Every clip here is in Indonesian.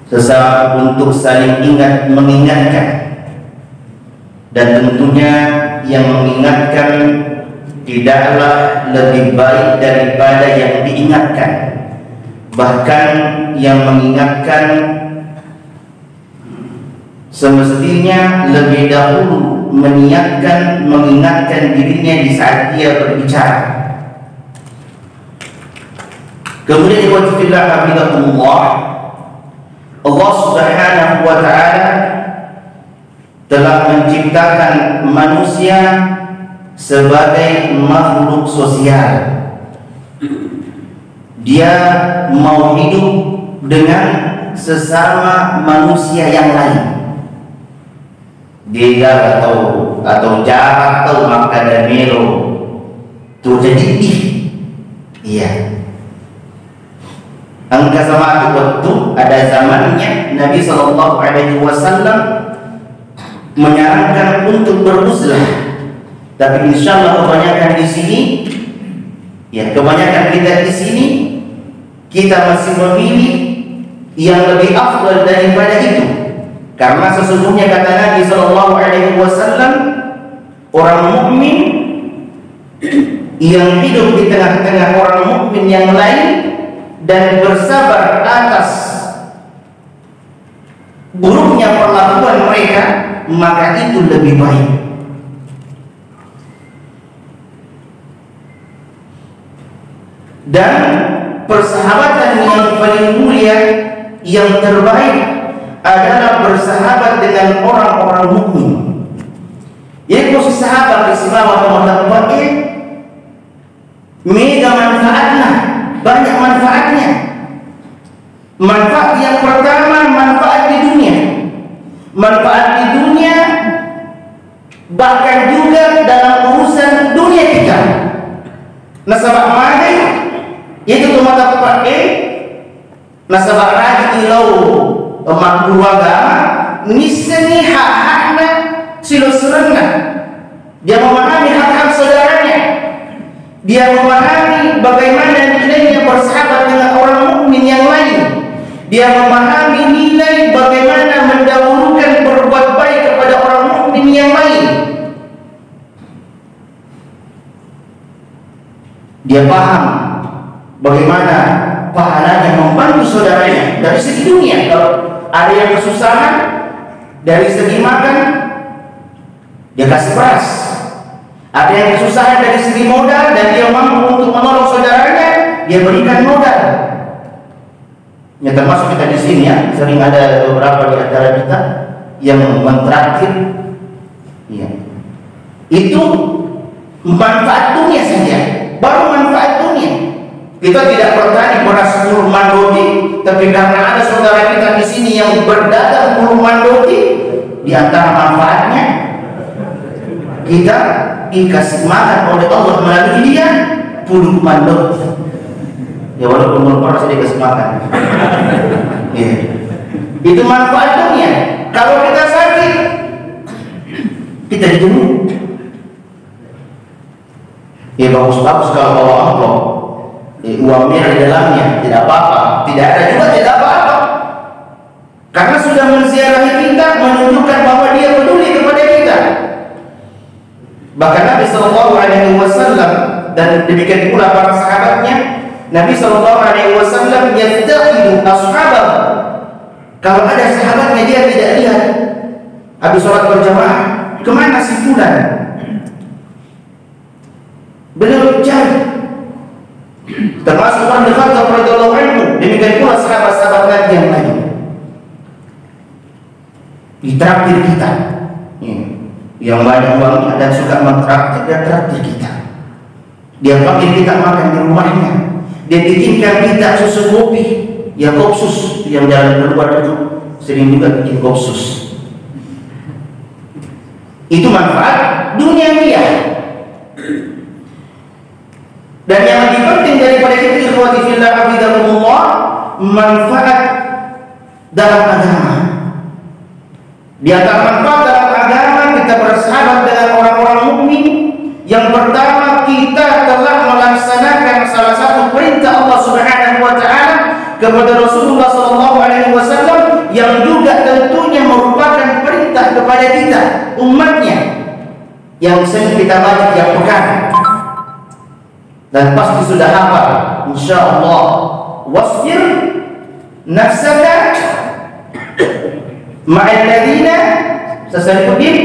sesama untuk saling ingat mengingatkan, dan tentunya yang mengingatkan tidaklah lebih baik daripada yang diingatkan. Bahkan yang mengingatkan semestinya lebih dahulu mengingatkan dirinya di saat dia berbicara. Kemudian ikhwatifillah hafizakumullah, Allah Subhanahu wa ta'ala telah menciptakan manusia sebagai makhluk sosial. Dia mau hidup dengan sesama manusia yang lain. Dia atau jarak atau maka dan melo tuh jadi iya. Angka sama waktu ada zamannya Nabi Shallallahu Alaihi Wasallam menyarankan untuk beruzlah, tapi insya Allah kebanyakan di sini, ya kebanyakan kita di sini kita masih memilih yang lebih afdal daripada itu, karena sesungguhnya kata Nabi Shallallahu Alaihi Wasallam, orang mukmin yang hidup di tengah-tengah orang mukmin yang lain dan bersabar atas buruknya perlakuan mereka, maka itu lebih baik. Dan persahabatan yang paling mulia, yang terbaik adalah bersahabat dengan orang-orang mukmin. Yaitu sahabat istimewa teman-teman, mega manfaatnya, banyak manfaatnya. Manfaat yang pertama, manfaat di dunia. Manfaat di dunia, bahkan juga dalam urusan dunia kita. Nasabah mahal, yaitu teman-teman pakai nasabah lagi ilau makhluk agama nisani hak-haknya silo serena. Dia memahami hak-hak saudaranya, dia memahami bagaimana nilainya bersahabat dengan orang mukmin yang lain, dia memahami nilai bagaimana mendahulukan berbuat baik kepada orang mukmin yang lain. Dia paham bagaimana pahalanya membantu saudaranya dari segi dunia. Kalau ada yang kesusahan dari segi makan, dia kasih beras. Ada yang kesusahan dari segi modal dan dia mampu untuk menolong saudaranya, dia berikan modal. Ya, termasuk kita di sini ya, sering ada beberapa di antara kita yang mentraktir. Ya. Itu manfaat dunia saja, baru manfaat dunia. Kita tidak bertani beras 10 mandoti, tapi karena ada saudara kita di sini yang berdagang 10 mandoti, di antara manfaatnya kita dikasih makan oleh Allah melalui dia 10 mandoti. Ya walaupun belum pernah saya dikasih makan. Ya. Itu manfaat dunia. Kalau kita sakit, kita dijenguk. Ya bagus-bagus kalau bawa amplop. Uangnya di dalamnya tidak apa-apa, tidak ada juga tidak apa-apa, karena sudah menziarahi kita, menunjukkan bahwa dia peduli kepada kita. Bahkan Nabi Shallallahu Alaihi Wasallam dan demikian pula para sahabatnya, Nabi Shallallahu Alaihi Wasallam yastaqidu ashabah. Kalau ada sahabatnya dia tidak lihat habis sholat berjamaah, kemana si fulan? Beliau cari. Termasuk Umar bin Khattab radhiyallahu anhu, demikian pula sahabat-sahabat Nabi yang lain. Ditraktir kita, yang banyak uangnya dan suka mentraktir dan traktir kita. Dia panggil kita makan di rumahnya, dia bikinkan kita susu kopi, ya kopsus yang jalan keluar itu sering juga bikin kopsus. Itu manfaat duniawiah. Dan yang lebih penting daripada itu, ikhwati fillah hafizakumullah, manfaat dalam agama. Di antara manfaat dalam agama, kita bersahabat dengan orang-orang mukmin. Yang pertama, kita telah melaksanakan salah satu perintah Allah Subhanahu wa taala kepada Rasulullah sallallahu alaihi wasallam, yang sering kita baca tiap pekan dan pasti sudah hafal insyaallah. Wasbir nafsaka ma'al ladzina sasariqin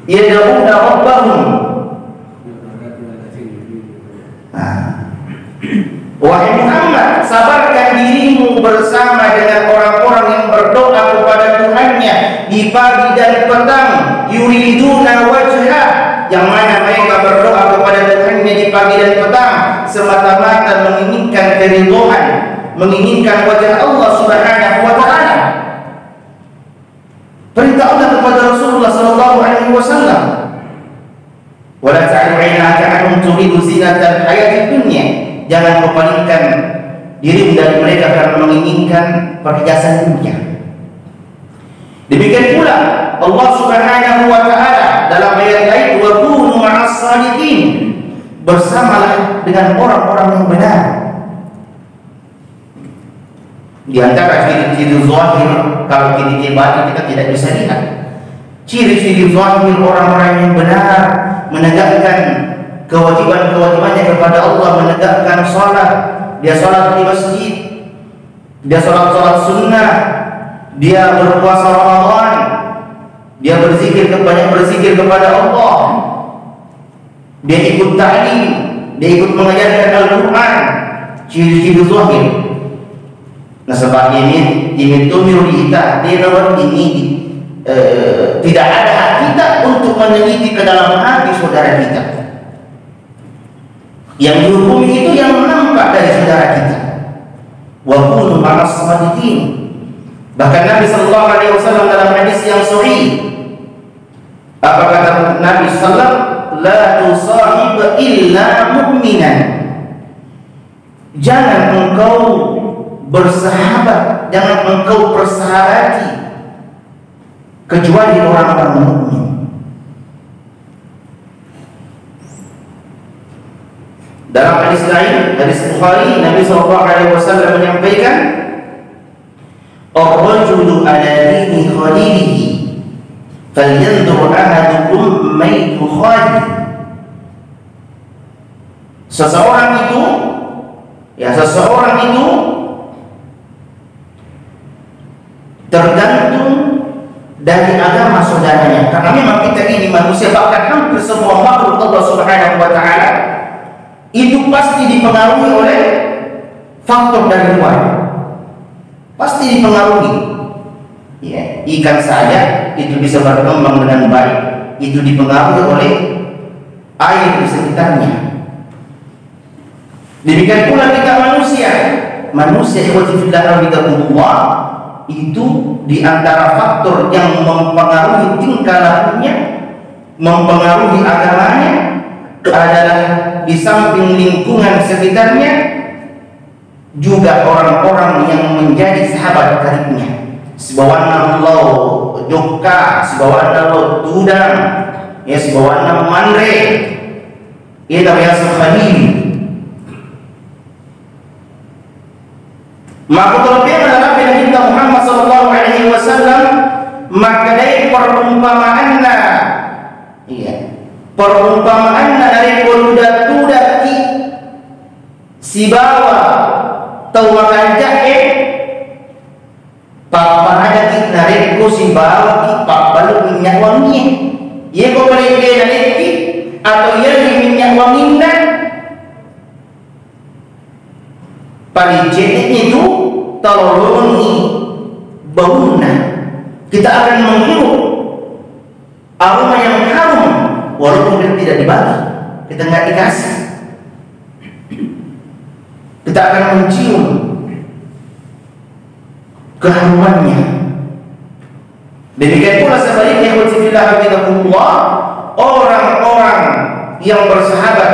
yad'una rabbahum. Wahai Muhammad, sabarkan dirimu bersama dengan orang-orang yang berdoa kepada Tuhannya di pagi dan petang, yuriduna wajha, yang mana mereka berdoa kepada Tuhannya di pagi dan petang semata-mata menginginkan keridhaan, menginginkan wajah Allah Subhanahu wa taala. Perintah Allah kepada Rasulullah sallallahu alaihi wasallam, "Wala ta'du 'ainaka 'anhum turidu zinatal hayatid dunya." Jangan kepalingkan dirimu dari mereka karena menginginkan perhiasan dunia. Demikian pula Allah Subhanahu wa taala dalam ayat lain, wa kunu ma'as shadiqin, bersamalah dengan orang-orang yang benar. Di antara ciri-ciri zahir, kalau ciri-ciri batin kita tidak bisa lihat. Ciri-ciri zahir orang-orang yang benar menegakkan kewajiban-kewajibannya kepada Allah, menegakkan sholat, dia sholat di masjid, dia sholat sunnah, dia berpuasa Ramadan, dia banyak berzikir kepada Allah, dia ikut ta'lim, dia ikut mengajarkan Al-Quran. Ciri-ciri zahir. Nah, sebab ini tumirita dia nomor ini tidak ada hak kita untuk meneliti ke dalam hati saudara kita. Yang dihukumi itu yang nampak dari saudara kita. Wa kunu ma'as shadiqin. Bahkan Nabi sallallahu alaihi wasallam dalam hadis yang sahih, apa kata Nabi sallallahu, la tusahib illa mu'minan. Jangan engkau bersahabat, jangan engkau persahabati kecuali orang-orang mukmin. Dalam hadis lain, hadis Bukhari, Nabi SAW menyampaikan, "Ar-rajulu ala dini khalilihi, falyanzur ahadukum man yukhalil." Seseorang itu tergantung dari agama saudaranya. Karena memang kita ini manusia, bahkan hampir semua makhluk Allah Subhanahu wa taala itu pasti dipengaruhi oleh faktor dari luar. Pasti dipengaruhi. Ya, ikan saja itu bisa berkembang dengan baik, itu dipengaruhi oleh air di sekitarnya. Demikian pula kita manusia ikhwati fillah Allah, itu di antara faktor yang mempengaruhi tingkah lakunya, mempengaruhi agamanya adalah di samping lingkungan sekitarnya juga orang-orang yang menjadi sahabat karibnya. Sebawana lo joka, sebawana lo tudang, ya sebawana mandre, ia biasa khalil. Maka terlebih adalah Nabi kita Muhammad sallallahu alaihi wasallam, maka dari perumpamaanna, iya, perumpamaanna dari budak-budak si bawa tau makan jahe, papa ada kita reko si bawa ki papa lu minyak wangi, ye kau boleh dia nanti atau ye minyak wangi dan paling jenisnya itu taloloni baunya, kita akan menghirup aroma yang harum walaupun kita tidak dibagi, kita nggak dikasih, kita akan mencium keharumannya. Demikian pula sebaliknya, orang-orang yang bersahabat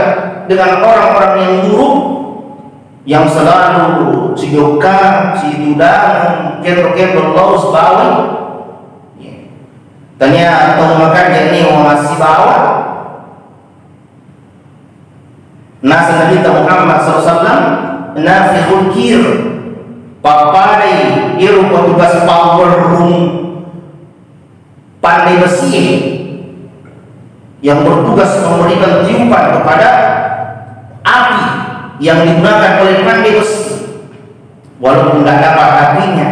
dengan orang-orang yang buruk, yang selalu si joka, si tudang, kebel laus bawa, tanya tahu makan jadi orang masih bawa. Nasa Nabi Muhammad SAW nafikhul kir, papai iru petugas power room pandai besi, yang bertugas memberikan tiupan kepada api yang digunakan oleh pandai besi, walaupun nggak dapat apinya,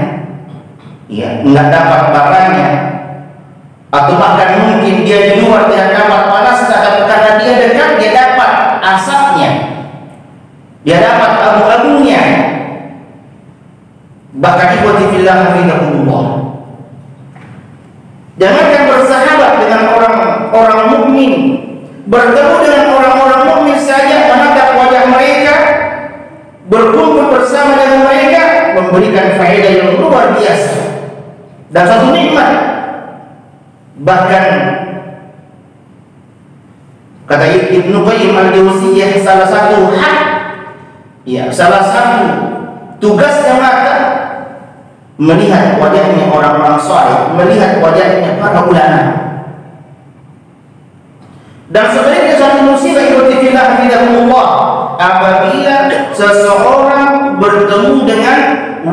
ya, nggak dapat bakarnya, atau bahkan mungkin dia di luar tidak dapat panasnya, tapi karena dia dekat dia dapat asapnya, dia dapat abu-abunya. Bahkan ikhwati fillah hafizakumullah, jangankan bersahabat dengan orang mukmin, bertemu dengan orang-orang mukmin saja, menatap wajah mereka, berkumpul bersama dengan mereka, memberikan faedah yang luar biasa dan satu nikmat. Bahkan kata Ibnu Qayyim al-Jauziyah, salah satu hak, ya, salah satu tugasnya mata melihat wajahnya orang-orang saleh, melihat wajahnya para ulama. Dan sebenarnya satu musibah ikhwati fillah hafizakumullah apabila seseorang bertemu dengan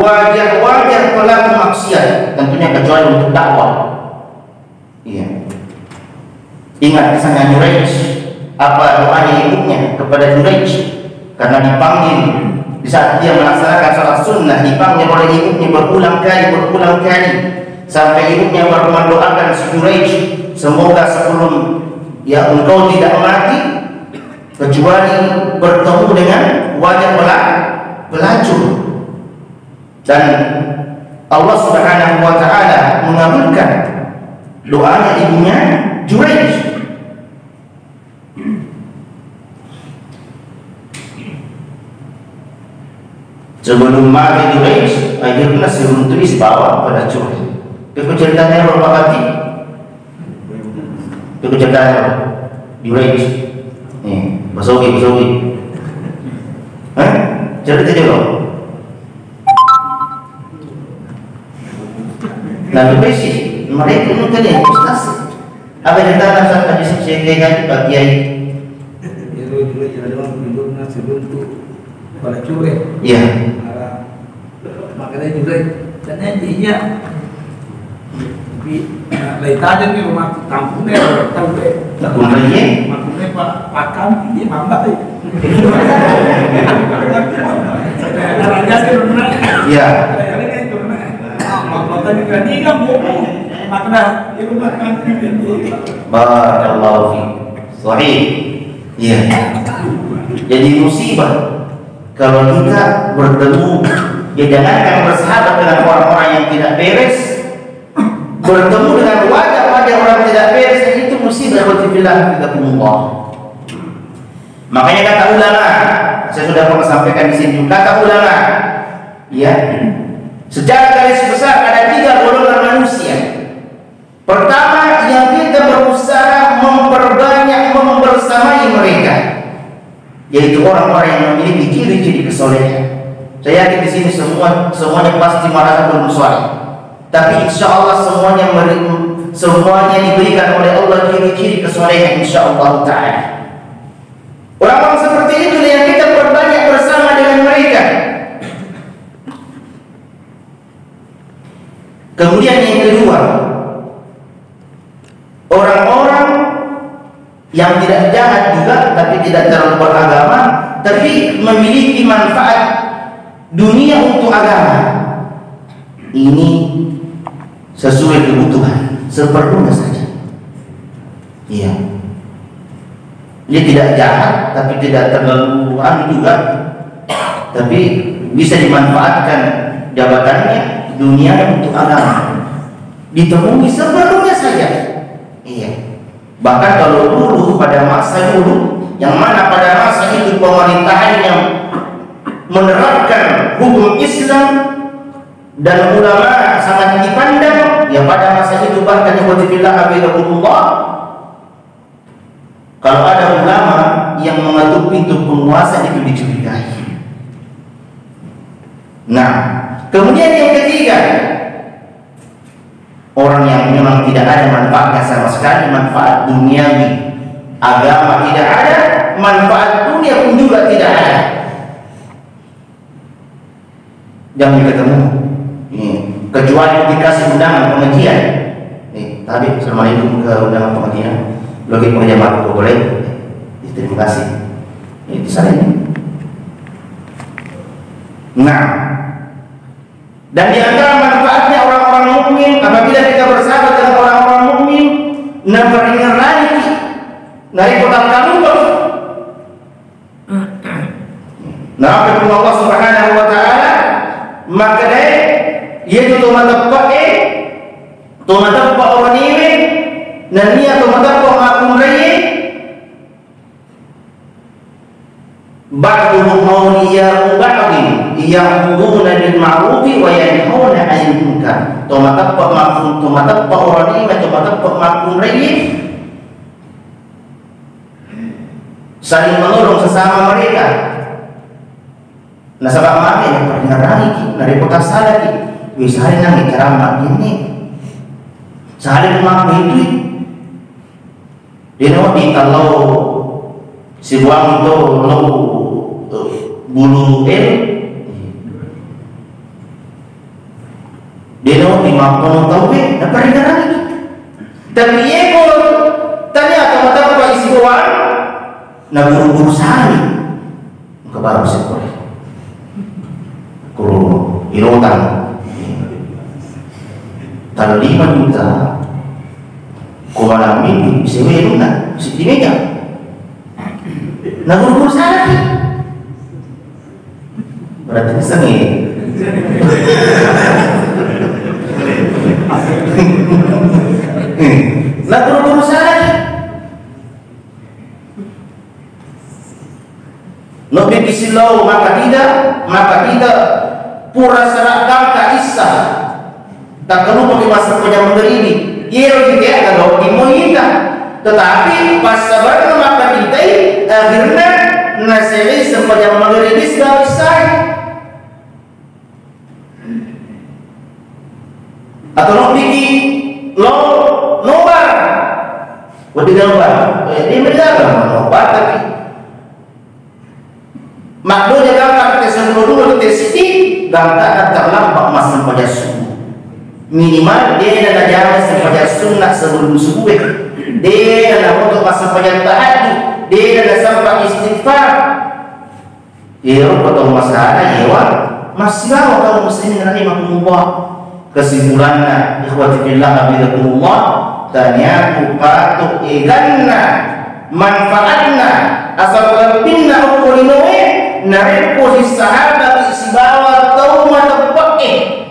wajah-wajah pelaku maksiat, tentunya kecuali untuk dakwah. Iya. Ingat kisahnya Juraij, apa doanya ibunya kepada Juraij karena dipanggil di saat dia melaksanakan salat sunnah, dipanggil oleh ibunya berulang kali sampai ibunya baru mendoakan si Juraij, semoga sebelum ya engkau tidak mati kecuali bertemu dengan wajah pelacur. Dan Allah Subhanahu wa taala mengabulkan doanya ibunya Juraij. Sebelum mati Juraij, akhirnya suruh tulis bawa pada Juraij. Itu ceritanya berapa kali? Itu ceritanya Juraij. Nih, basogi. Cerita dulu. Nah, besi mereka itu tadi ustaz. Apa cerita saat habis saya Pak Kiai? Itu juga ada orang penduduknya sebelum itu pada Juraij. Iya. Makanya juga katanya dia lagi tadi nih rumah kampungnya tahu deh. Takut lagi? Kampungnya Pak Kam dia mamba deh. Caranya sih benar. Iya. Caranya kan benar. Makanya juga dia nggak mau makna di rumah kampung dia. Barakallahu fi. Sahih. Iya. Jadi musibah kalau kita bertemu, ya jangankan bersahabat dengan orang-orang yang tidak beres, bertemu dengan wajah-wajah orang tidak beres, itu musibah wa fillah. Makanya kata ulama, saya sudah pernah sampaikan di sini, kata ulama, ya, secara garis besar ada 3 golongan manusia. Pertama, yang kita berusaha memperbanyak membersamai mereka, yaitu orang-orang yang memiliki ciri-ciri kesolehan. Saya yakin di sini semuanya pasti merasa belum soleh, tapi insya Allah semuanya diberikan oleh Allah ciri-ciri kesolehan insya Allah Taala. Orang-orang seperti itu yang kita perbanyak bersama dengan mereka. Kemudian yang kedua, orang-orang yang tidak jahat juga, tapi tidak terlalu beragama, tapi memiliki manfaat dunia untuk agama. Ini sesuai kebutuhan, seperlunya saja. Iya. Dia tidak jahat, tapi tidak terlalu juga, tapi bisa dimanfaatkan jabatannya dunia untuk agama. Ditemui seperlunya saja. Iya. Bahkan kalau dulu pada masa dulu, yang mana pada masa itu pemerintahan yang menerapkan hukum Islam dan ulama sangat dipandang, ya pada masa itu bahkan ikhwatifillah hafizakumullah, kalau ada ulama yang mengetuk pintu penguasa itu dicurigai. Nah, kemudian yang ketiga, orang yang memang tidak ada manfaatnya sama sekali, manfaat duniawi, agama tidak ada, manfaat dunia pun juga tidak ada. Jangan ketemu, kecuali dikasih undangan pengajian. Tadi assalamualaikum ke undangan pengajian. Lagi penjamaah boleh. Terima kasih. Ini sana ini. Nah, dan di antara manfaatnya orang-orang mukmin apabila kita bersahabat dengan orang-orang mukmin, nampaknya lagi dari kota kalubah. Nah, kepada Allah Subhanahu wa taala maka dia tumatappa orang ini dan dia tumatappa makum raya ba'duhum awliya'u ba'din ya'muruna bil ma'rufi wa yanhauna 'anil munkar. Tumatappa orang ini tumatappa makum raya saling menolong sesama mereka. Nasabah mati yang pernah lagi dari kota lagi bisa nang ceramah ini sehari rumah itu dia di kalau si buang itu lo bulu dia di mampun tahu tak pernah lagi tapi ego tanya atau apa isi buang nak buru-buru sehari ke baru sekolah kurung irotan kalau 5 juta kumalang mimpi sewe luna si meja nagurur lagi berarti sengi nagurur lagi lebih kisilau maka tidak pura serak dangka isa tak perlu pakai masa punya menteri ini iya juga kalau dimohina tetapi pas sabar maka kita akhirnya nasili sepanjang menteri ini sudah bisa atau lo bikin lo nobar wadah nobar ini menjaga nobar tapi maknanya kalau kita sebelum kita sini dan terlambat masa pada subuh minimal dia adalah jalan pada sunnah sebelum subuh dia adalah untuk masa pada tahajud dia adalah sampai istighfar dia potong masalah ya masih lama kalau muslimin rahimahumullah kesimpulannya ikhwati fillah habibakumullah tanyaku patuk iganna manfaatna asal lebihna ukulinoe nariku si sahabat si bawa tau mata pakai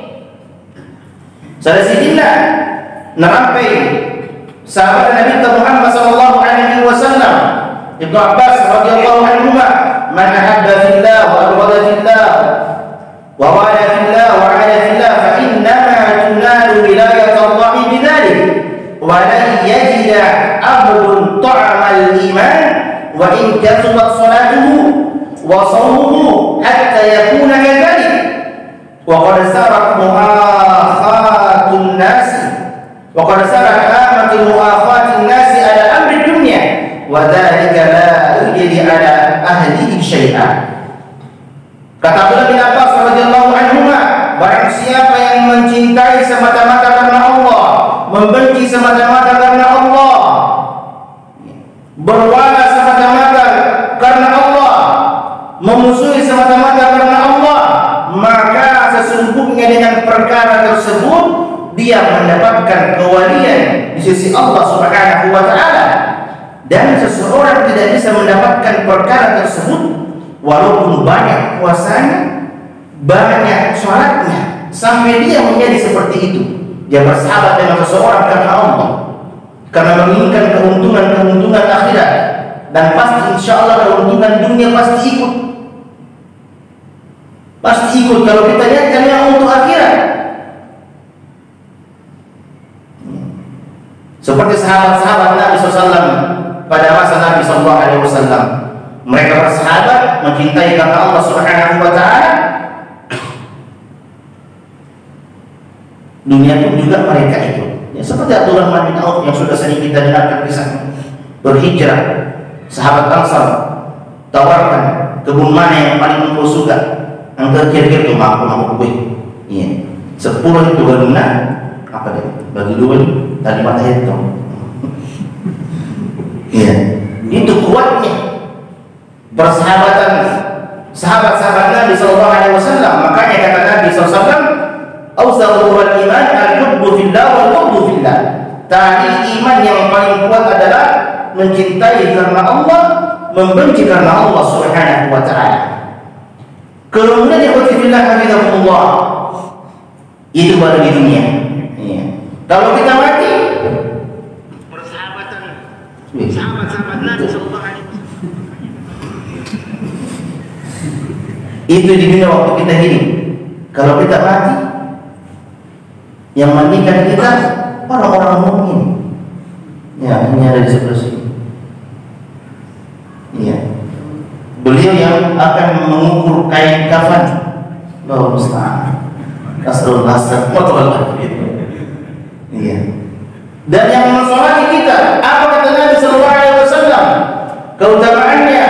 sada sidina narampai sahabat Nabi Muhammad sallallahu alaihi wasallam Ibnu Abbas radhiyallahu anhu man ahabba fillah wa abghada fillah wa wala fillah wa ala fillah fa innama tunalu wilayat Allah bidzalik wa la yajida abdun ta'amal iman wa in kathurat salatuhu وصومه حتى يكون كذلك وقد سرت مؤاخاة الناس وقد سرت آمة مؤاخاة الناس على أمر الدنيا وذلك لا يجري على أهله شيئا. Kata Abdullah bin Abbas radhiyallahu anhuma, barang siapa yang mencintai semata-mata karena Allah, membenci semata-mata karena Allah, berwala semata-mata karena Allah, memusuhi semata-mata karena Allah, maka sesungguhnya dengan perkara tersebut dia mendapatkan kewalian di sisi Allah Subhanahu wa taala. Dan seseorang tidak bisa mendapatkan perkara tersebut walaupun banyak puasanya, banyak sholatnya, sampai dia menjadi seperti itu. Dia bersahabat dengan seseorang karena Allah, karena menginginkan keuntungan akhirat, dan pasti insya Allah keuntungan dunia pasti ikut. Pasti ikut kalau kita lihat karena untuk akhirat. Seperti sahabat-sahabat Nabi SAW pada masa Nabi SAW, mereka bersahabat mencintai karena Allah Subhanahu wa taala. Dunia pun juga mereka ikut. Ya, seperti Abdurrahman bin Auf yang sudah sering kita dengarkan kisahnya. Berhijrah, sahabat Ansar tawarkan kebun mana yang paling engkau suka. Angka kira-kira itu mampu gue. Iya. 10 itu guna apa deh? Bagi 2 tadi mata itu. Ya, itu kuatnya persahabatan sahabat-sahabat Nabi sallallahu alaihi wasallam. Makanya kata Nabi sallallahu alaihi wasallam, "Awsaqul iman al-hubbu fillah wal hubbu fillah." Tadi iman yang paling kuat adalah mencintai karena Allah, membenci karena Allah Subhanahu wa taala. Kemudian ikhwati fillah hafizahumullah, itu baru di dunia. Ya. Kalau kita mati, persahabatan sahabat-sahabat Nabi sallallahu alaihi wasallam itu di dunia waktu kita hidup. Kalau kita mati, yang mandikan kita orang-orang mukmin. Ya, ini ada di sebelah sini. Ya. Beliau yang akan mengukur kain kafan. Allahu musta'an. Nasallallahu alaihi. Iya. Dan yang mensolati kita, apa kata Nabi sallallahu alaihi wasallam? Keutamaannya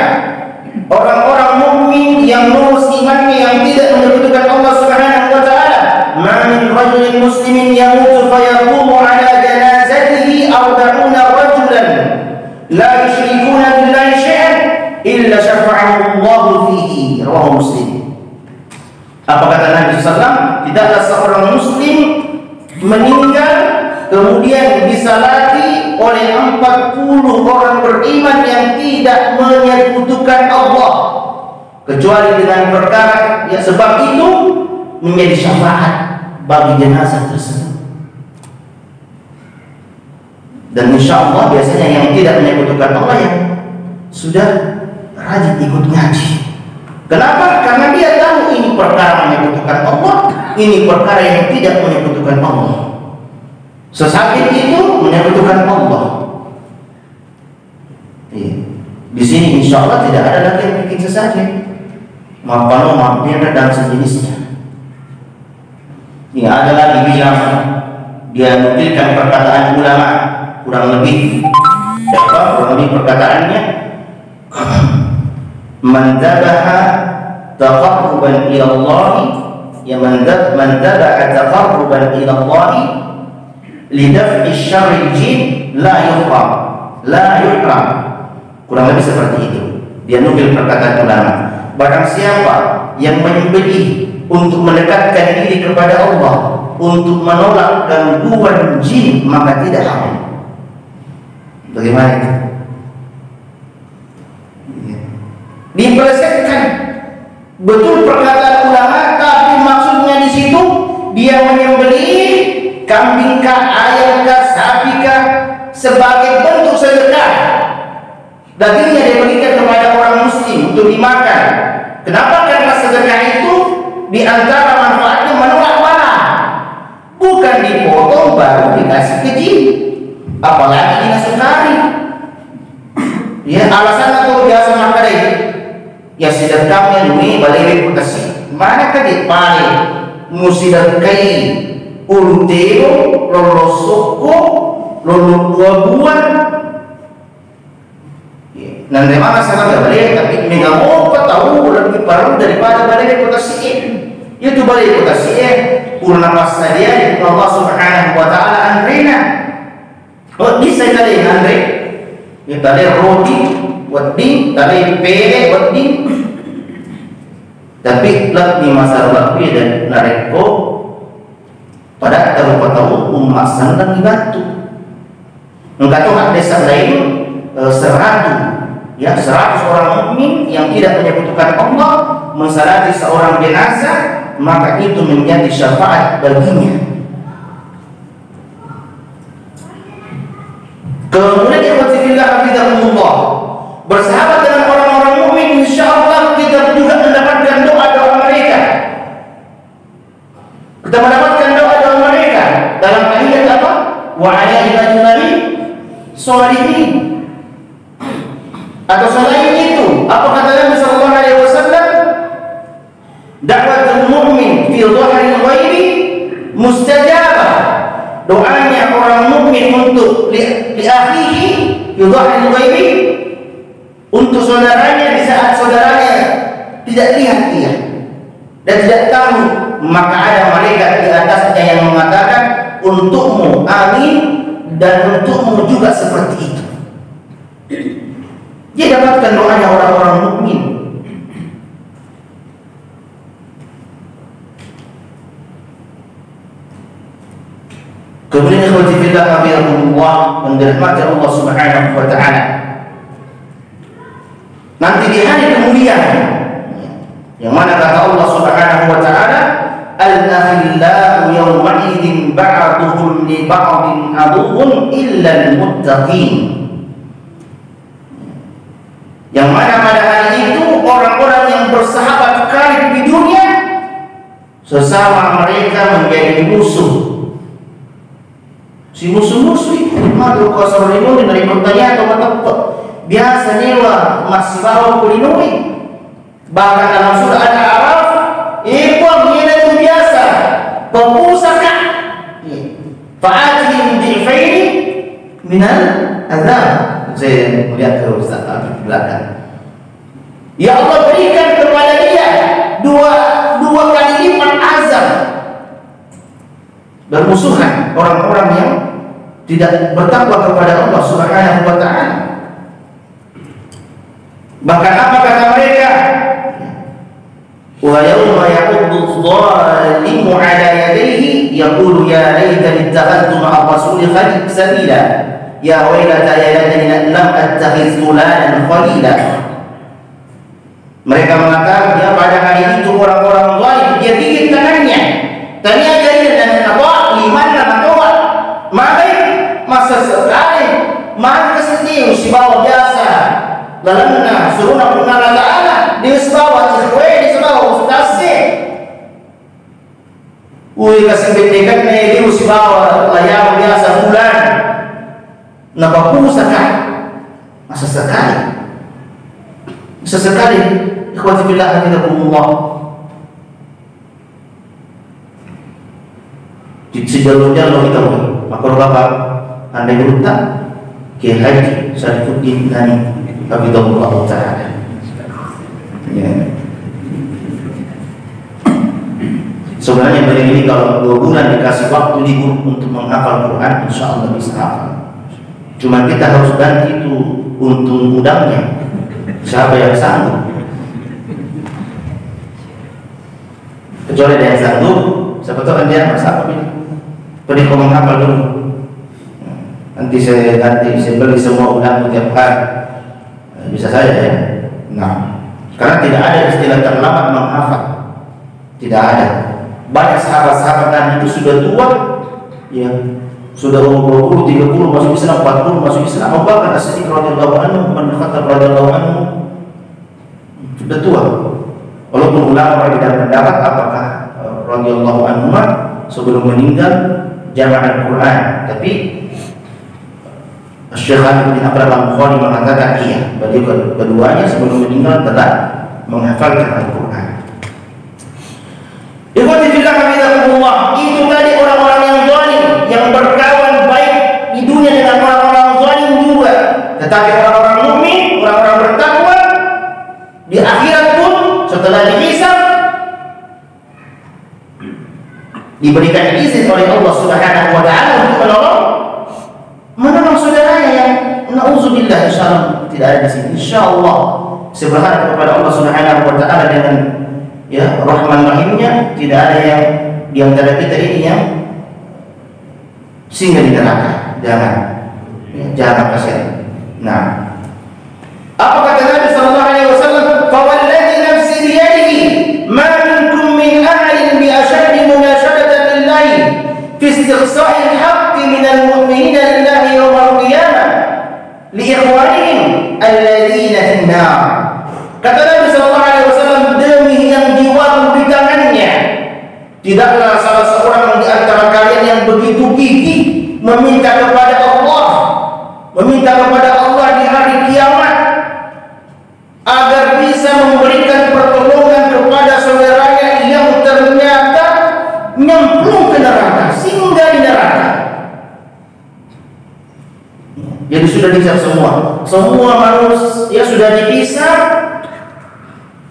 orang-orang mukmin yang lurus imannya, yang tidak menyekutukan Allah Subhanahu wa taala. Ma min rajulin muslimin yamutu fayaqumu ala janazatihi 40 rajulan la yusyrikuna billahi syai'an illa syafa'ahu Allah fihi. Rawahu Muslim. Apa kata Nabi sallallahu, tidaklah seorang muslim meninggal kemudian disalati oleh 40 orang beriman yang tidak menyekutukan Allah, kecuali dengan perkara yang sebab itu menjadi syafaat bagi jenazah tersebut. Dan insya Allah biasanya yang tidak menyekutukan Allah yang sudah rajin ikut ngaji. Kenapa? Karena dia tahu ini perkara menyekutukan Allah, ini perkara yang tidak menyekutukan Allah. Sesakit itu menyekutukan Allah. Di sini insya Allah tidak ada lagi yang bikin sesakit, mapano, mampir dan sejenisnya. Ini ada lagi bilang, dia nukilkan perkataan ulama kurang lebih. Siapa? Kurang lebih perkataannya, man dzabaha taqarruban ila Allah, ya man dzabaha taqarruban ila Allah lidaf'i syarril jin la yuhram. Kurang lebih seperti itu. Dia nukil perkataan ulama. Barang siapa yang menyembelih untuk mendekatkan diri kepada Allah, untuk menolak gangguan jin, maka tidak haram. Bagaimana itu? Dipelesetkan betul perkataan ulama, tapi maksudnya di situ dia menyembelih kambing kah, ayam kah, sapi kah sebagai bentuk sedekah. Dagingnya diberikan kepada orang muslim untuk dimakan. Kenapa? Karena sedekah itu di antara manfaatnya menolak bala. Bukan dipotong baru dikasih ke jin, apalagi dinasukari. Ya, alasan atau biasa makan itu ya sedekahnya ini balik reputasi. Mana kadit paling musidakai ulteo lolosoko lolo buah-buahan. Nanti mana sangat balik, tapi ini nggak mau tahu lebih parah daripada balik reputasi. Itu balik reputasi purna pas saja itu Allah Subhanahu wa taala andrena. Oh bisa tadi andre, ya tadi roti, wadi, tadi pele, wadi. Tapi lebih masalah lebih dan nareko pada tahu umat sangat dibantu. Enggak tahu ada desa lain 100 orang mukmin yang tidak menyekutukan Allah mensalati seorang jenazah, maka itu menjadi syafaat baginya. Kemudian ikhwatifillah hafizahumullah, bersahabat dengan orang-orang mukmin, insyaallah kita juga mendapatkan doa-doa mereka. Kita mendapatkan doa-doa mereka dalam ayat apa? Wa ala ibadillahi sholihin. Atau selain itu, apa kata Nabi sallallahu alaihi wasallam? Da'watul mu'min fi dhahril ghaibi mustajabah. Doanya orang mukmin untuk li akhihi fi dhahril ghaibi, untuk saudaranya di saat saudaranya tidak lihat dia dan tidak tahu, maka ada malaikat di atasnya yang mengatakan untukmu amin dan untukmu juga seperti itu. dia dapatkan doanya orang-orang mukmin. Kemudian ikhwati fillah hafizakumullah, dirahmati Allah Subhanahu wa taala. Nanti di hari kemuliaan yang mana kata Allah Subhanahu wa taala, al-akhillau yawma idzin ba'duhum li ba'din aduwwun illa al-muttaqin. Yang mana pada hari itu orang-orang yang bersahabat karib di dunia sesama mereka menjadi musuh. Si musuh-musuh itu makhluk kasar lindungi dari pertanyaan atau tempat biasa nyewa masih bawa kulindungi. Bahkan dalam surah Al-A'raf ikhwan itu biasa pempusaka fa'atihim di'faini minal azab. Saya melihat ke Ustaz di belakang. Ya Allah berikan kepada dia dua kali lipat azab. Bermusuhan orang-orang yang tidak bertakwa kepada Allah Subhanahu wa taala. Bahkan apa kata mereka? Wa yawma yaquddu adh-dhalimu 'ala yadayhi yaqulu ya laitani ittakhadhtu ma'a rasuli sabila ya waylata ya laitani lam attakhiz fulanan khalila. Mereka mengatakan ya pada hari itu orang-orang zalim dia gigit tangannya. Tanya jadi dan apa liman atau maka masa sekali maka sendiri sibawa biasa lalana suruna punala ta'ala di sibawa ikhwe di sibawa ustasi kasih betikan di sibawa layar biasa bulan napapusaka masa sekali ikhwati billah hafizakumullah. Sejalur-jalur itu makhluk apa? Anda berhutang Kiai Haji Syarifuddin Nani hafizahullah ta'ala. Ya. Sebenarnya beliau ini kalau 2 bulan dikasih waktu libur untuk menghafal Quran, insya Allah bisa hafal. Cuma kita harus ganti itu untung udangnya. Siapa yang sanggup? Kecuali dia yang sanggup, siapa tahu kan dia masa apa ini? Pergi kau menghafal dulu. Nanti saya beli semua ulang tiap hari. Bisa saja ya. Nah, karena tidak ada istilah terlambat menghafal. Tidak ada. Banyak sahabat-sahabat Nabi itu sudah tua, ya sudah umur 20, 30 masuk Islam, 40 masuk Islam. Abu Bakar As-Siddiq radhiyallahu anhu, Umar bin Khattab radhiyallahu anhu sudah tua. Walaupun ulama berbeda pendapat apakah radhiyallahu anhu sebelum meninggal jamaah Al-Quran, tapi Syekh Habib bin Abdul Al-Bukhari mengatakan iya, beliau keduanya sebelum meninggal telah menghafalkan Al-Quran. Ikhwati fillah hafizakumullah, itu tadi orang-orang yang zalim yang berkawan baik di dunia dengan orang-orang zalim juga. Tetapi orang-orang mukmin, orang-orang bertakwa di akhirat pun setelah dihisab diberikan izin oleh Allah Subhanahu wa taala untuk menolong saudaranya yang nauzubillah insyaallah tidak ada di sini. Insyaallah saya berharap kepada Allah Subhanahu wa taala dengan ya rahman rahimnya tidak ada yang di antara kita ini yang singgah di neraka. Jangan kasihan. Nah, apa kata Nabi sallallahu alaihi wasallam? Fawalladhi nafsi biyadihi ma minkum min ahadin bi ashaddi munashadatan lillahi fi istighsa'il haqqi min al-mu'minina lillahi yawm al-qiyamah li ikhwanihim alladhina fi an-nar. Kata Nabi sallallahu alaihi wasallam, demi yang jiwaku di tangannya, tidaklah salah seorang di antara kalian yang begitu gigih meminta kepada Allah di hari kiamat agar bisa memberikan pertolongan kepada saudaranya yang ternyata nyemplung ke neraka, singgah di neraka. Jadi sudah dihisab semua manusia sudah dihisab.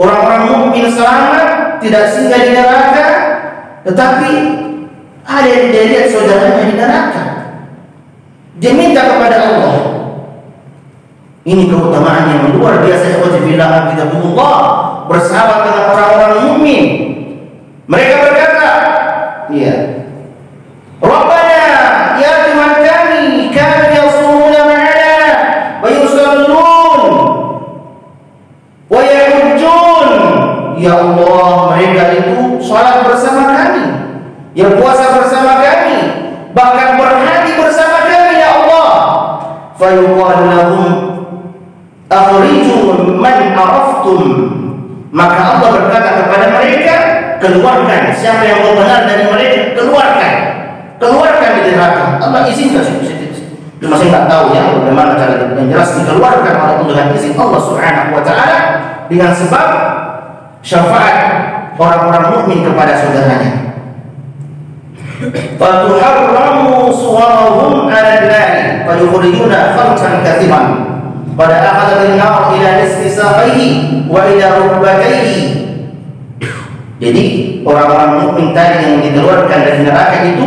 Orang-orang mukmin selamat, tidak singgah di neraka, tetapi ada yang dia lihat saudaranya di neraka. Dia minta kepada Allah Ini keutamaan yang luar biasa. Ikhwatifillah hafidhakumullah, bersahabat dengan orang-orang mukmin. Mereka berkata, iya, Rabbana, ya Tuhan kami, kanu yasumuna ma'ana wa yusallun wa yahujjun. Ya Allah, mereka itu salat bersama kami, yang puasa bersama kami, bahkan berhaji bersama kami, ya Allah. Fayuqalu lahum akhriju man araftum. Maka Allah berkata kepada mereka, keluarkan siapa yang mau benar dari mereka, keluarkan di neraka. Allah izinkan sih. Cuma saya nggak tahu ya bagaimana cara yang jelas dikeluarkan oleh Allah dengan izin Allah Subhanahu wa taala dengan sebab syafaat orang-orang mukmin kepada saudaranya. Fatuharramu suwarahum 'ala an-nar fa yukhrijuna khalqan katsiran pada akhadatin nar ila nisfi saqaihi wa ila rukbatayhi. Jadi orang-orang mukmin tadi yang dikeluarkan dari neraka itu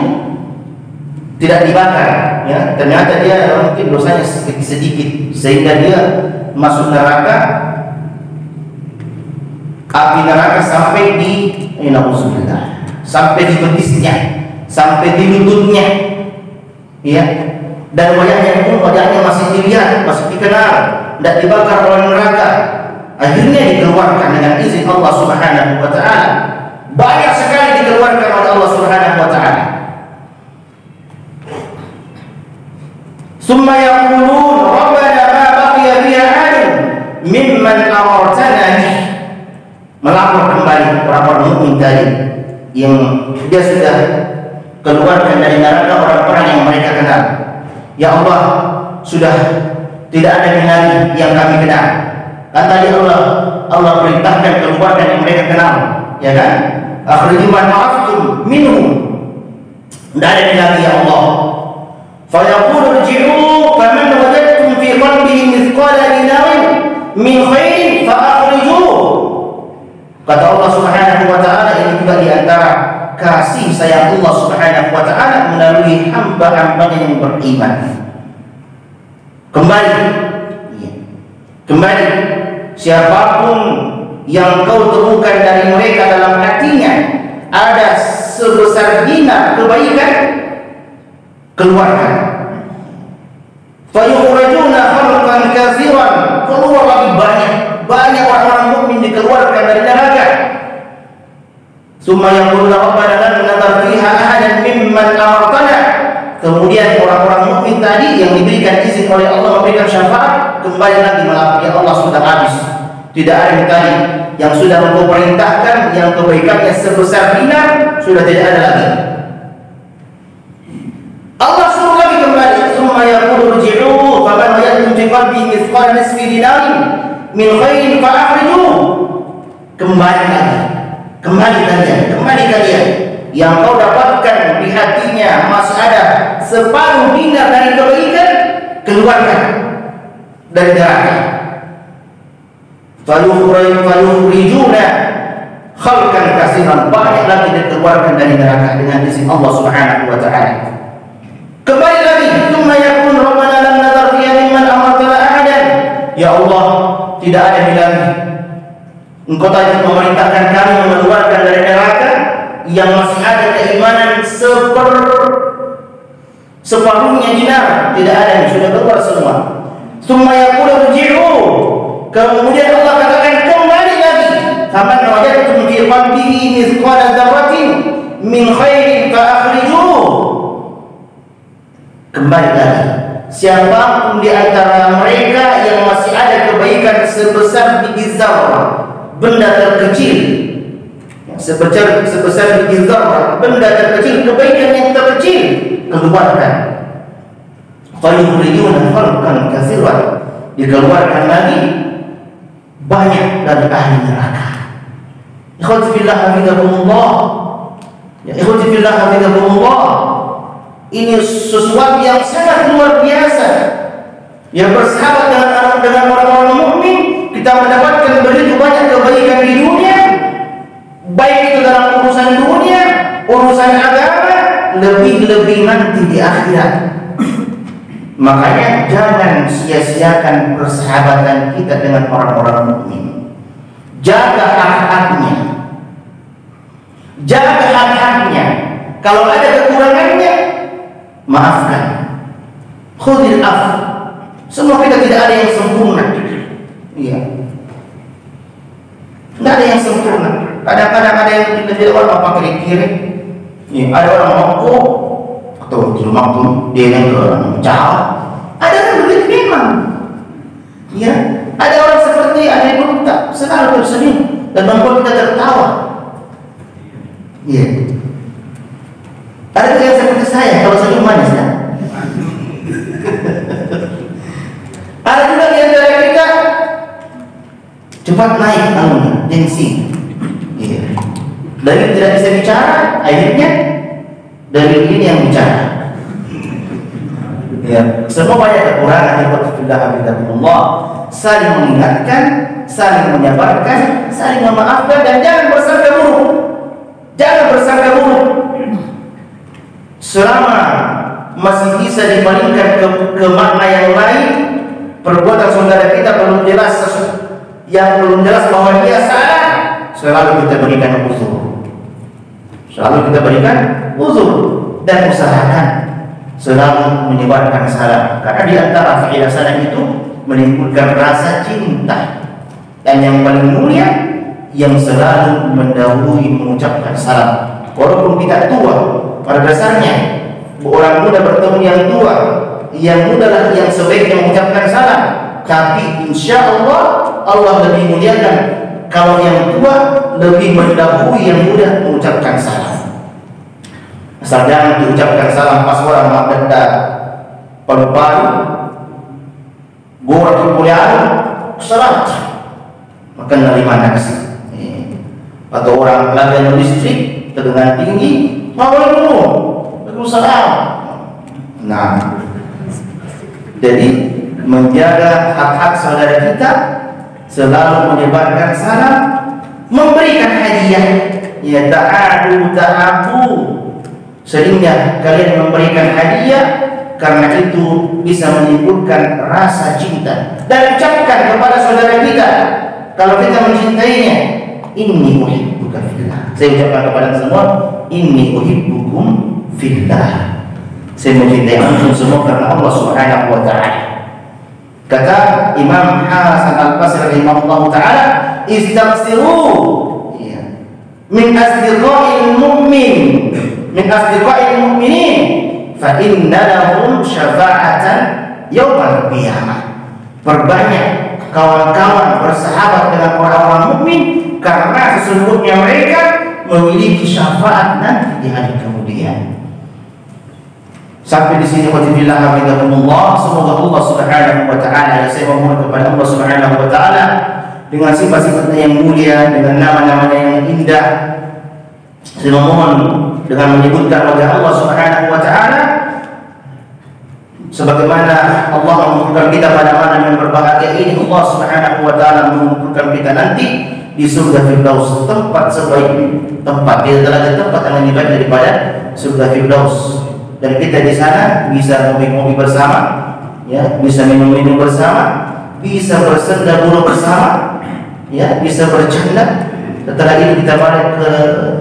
tidak dibakar, ya. Ternyata dia mungkin dosanya sedikit sehingga dia masuk neraka, api neraka sampai di sampai di betisnya, sampai di lututnya, ya. Dan wajahnya masih dilihat, masih dikenal, tidak dibakar oleh neraka. Akhirnya dikeluarkan dengan izin Allah Subhanahu wa taala. Banyak sekali dikeluarkan oleh Allah Subhanahu wa taala. Summa yaqulun rabbana ma baqiya fiha ahadun mimman amartana. Melapor kembali orang-orang mukmin tadi yang dia sudah keluarkan dari neraka orang-orang yang mereka kenal. Ya Allah, sudah tidak ada lagi yang kami kenal. Kan tadi Allah perintahkan keluarkan yang mereka kenal, ya kan? Akhriju man araftum minhum. Tidak ada lagi ya Allah. Fa yaqulu irji'u faman wajadtum fi qalbihi mithqala dinarin min khairin fa akhrijuhu. Kata Allah Subhanahu wa taala, ini juga di antara kasih sayang Allah Subhanahu wa taala melalui hamba-hambanya yang beriman. Kembali siapapun yang kau temukan dari mereka dalam hatinya ada sebesar dinar kebaikan, keluarkan. Fayukhrajuna khalqan katsiran, keluar lagi banyak orang-orang mukmin dikeluarkan dari neraka. Summa yaquluna rabbana lan nadhar fiha ahadan mimman amartana. Kemudian orang-orang mukmin tadi yang diberikan izin oleh Allah memberikan syafaat kembali lagi melapor, ya Allah sudah habis. Tidak ada yang tadi yang sudah Engkau perintahkan yang kebaikannya sebesar dinar sudah tidak ada lagi. Allah suruh lagi kembali. Summa yaqulu irji'u faman wajadtum fi qalbihi mithqala nisfi dinarin min khairin fa akhrijuhu. Kembali kalian yang kau dapatkan di hatinya masih ada separuh dinar dari kebaikan, keluarkan dari neraka. Fayukhrijuna khalqan katsiran, banyak lagi dikeluarkan dari neraka dengan izin Allah Subhanahu wa taala. Kembali lagi, tsumma yaqulu rabbana lam nadhar fiha mimman amartana ahadan. Ya Allah, tidak ada lagi Engkau tadi memerintahkan kami mengeluarkan dari neraka yang masih ada keimanan separuhnya dinar, tidak ada, yang sudah keluar semua. Tsumma yaqulu irji'u, kemudian Allah katakan kembali lagi. Faman wajadtum fi qalbihi mithqala dzarratin min khairin fa akhrijuhu. Kembali lagi. Siapapun di antara mereka yang masih ada kebaikan sebesar biji zarrah, benda terkecil, sebesar biji zarrah, benda terkecil, kebaikan yang terkecil, keluarkan. Fayukhrijuna khalqan katsiran, dikeluarkan lagi banyak dari ahli neraka. Ikhwati fillah hafizakumullah. Ya ikhwati fillah hafizakumullah. Ini sesuatu yang sangat luar biasa. Yang bersahabat dengan orang-orang mukmin, kita mendapatkan begitu banyak kebaikan di dunia, baik itu dalam urusan dunia, urusan agama, lebih-lebih nanti di akhirat. Makanya jangan sia-siakan persahabatan kita dengan orang-orang mukmin. Jaga hak-haknya. Jaga hak-haknya. Kalau ada kekurangannya, maafkan. Khudil af. Semua kita tidak ada yang sempurna. Iya. Tidak ada yang sempurna. Kadang-kadang ada yang tidak orang apa kiri-kiri. Ya, ada orang mampu atau tidak mampu dia yang menjauh. Ada yang begitu memang. Ya, ada orang seperti ada yang buta selalu tersenyum dan membuat kita tertawa. Ya. Ada yang seperti saya kalau senyum manis ya. Ada juga di antara kita cepat naik anunya, tensi. Iya. Dari tidak bisa bicara, akhirnya dari ini yang bicara. Ya, semua banyak kekurangan yang Allah. Saling mengingatkan, saling menyabarkan, saling memaafkan, dan jangan bersangka buruk. Jangan bersangka buruk. Selama masih bisa dibandingkan ke makna yang lain, perbuatan saudara kita belum jelas, yang belum jelas bahwa dia salah, selalu kita berikan uzur. Selalu kita berikan uzur dan usahakan selalu menyebarkan salam, karena di antara faedah salam itu menimbulkan rasa cinta, dan yang paling mulia yang selalu mendahului mengucapkan salam. Walaupun kita tua, pada dasarnya orang muda bertemu yang muda lah yang sebaiknya mengucapkan salam, tapi insya Allah lebih muliakan kalau yang tua lebih mendahului yang muda mengucapkan salam. Asal jangan diucapkan salam pas orang makenda palu-palu gua kemuliaan salat makan nerima nasi, atau orang latihan listrik dengan tinggi Waalaikumsalam. Nah, jadi menjaga hak-hak saudara kita, selalu menyebarkan salam, memberikan hadiah. Ya, ta'abu, sehingga kalian memberikan hadiah, karena itu bisa menimbulkan rasa cinta. Dan ucapkan kepada saudara kita, kalau kita mencintainya, inni uhibbuka fillah. Saya ucapkan kepada semua, inni uhibbukum fillah. Saya mencintai antum semua karena Allah Subhanahu wa taala. Kata Imam Hasan Al-Basri rahimahullah taala, istaghfiru min asdiqa'il mu'min, min asdiqa'il mu'minin, fa inna lahum syafa'atan yaumal qiyamah. Perbanyak kawan-kawan bersahabat dengan orang-orang mukmin, karena sesungguhnya mereka memiliki syafaat nanti di hari kemudian. Sampai di sini wajibillah hamdulillah. Semoga Allah Subhanahu wa taala, saya memohon kepada Allah Subhanahu wa taala dengan sifat-sifatnya yang mulia, dengan nama-namanya yang indah, saya memohon dengan menyebutkan wajah Allah Subhanahu wa taala, sebagaimana Allah mengumpulkan kita pada malam yang berbahagia ini, Allah Subhanahu wa taala mengumpulkan kita nanti di surga Firdaus, tempat sebaik tempat, tidak ada tempat yang lebih baik daripada surga Firdaus. Dan kita di sana bisa ngopi-ngopi bersama, ya, bisa minum-minum bersama, bisa bersenda buruk bersama, ya, bisa bercanda. Setelah itu kita balik ke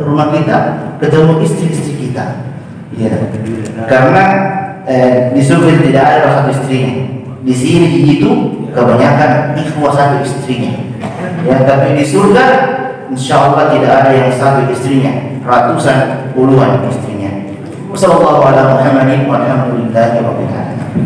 rumah kita, ketemu istri-istri kita, ya. Karena di surga tidak ada satu istrinya. Di sini itu kebanyakan ikhwah satu istrinya, ya. Tapi di surga, insya Allah tidak ada yang satu istrinya, ratusan, puluhan istrinya. Wassalamualaikum warahmatullahi wabarakatuh.